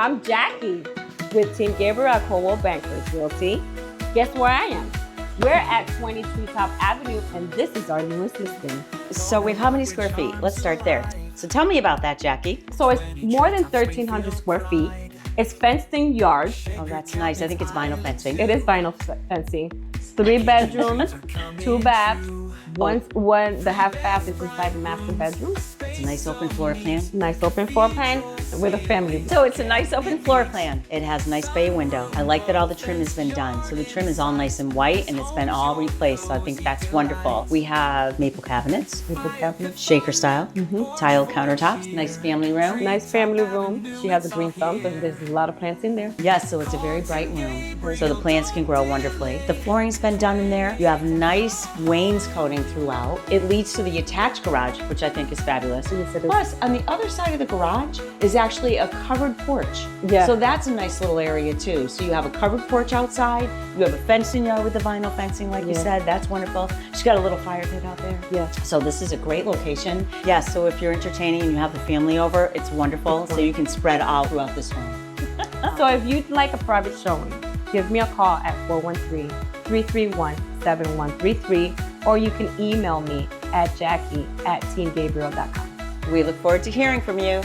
I'm Jackie with Team Gabriel at Coldwell Bankers Realty. Guess where I am? We're at 20 Treetop Avenue, and this is our newest listing. So we have how many square feet? Let's start there. So tell me about that, Jackie. So it's more than 1,300 square feet. It's fenced-in yard. Oh, that's nice. I think it's vinyl fencing. It is vinyl fencing. 3 bedrooms, 2 baths. The half bath is inside the master bedroom. It's a nice open floor plan. Nice open floor plan with a family. So it's a nice open floor plan. It has a nice bay window. I like that all the trim has been done. So the trim is all nice and white and it's been all replaced. So I think that's wonderful. We have maple cabinets, shaker style, tile countertops, nice family room. Nice family room. She has a green thumb, but there's a lot of plants in there. Yes, so it's a very bright room. So the plants can grow wonderfully. The flooring's been done in there. You have nice wainscoting throughout. It leads to the attached garage, which I think is fabulous. Yes, it is. Plus, on the other side of the garage is actually a covered porch. Yeah. So that's a nice little area too. So you have a covered porch outside. You have a fenced-in yard with the vinyl fencing, like you said. That's wonderful. She's got a little fire pit out there. Yeah. So this is a great location. Yes, so if you're entertaining and you have the family over, it's wonderful. So you can spread all throughout this home. So if you'd like a private showing, give me a call at 413-331-7133, or you can email me at jackie@teamgabriel.com. We look forward to hearing from you.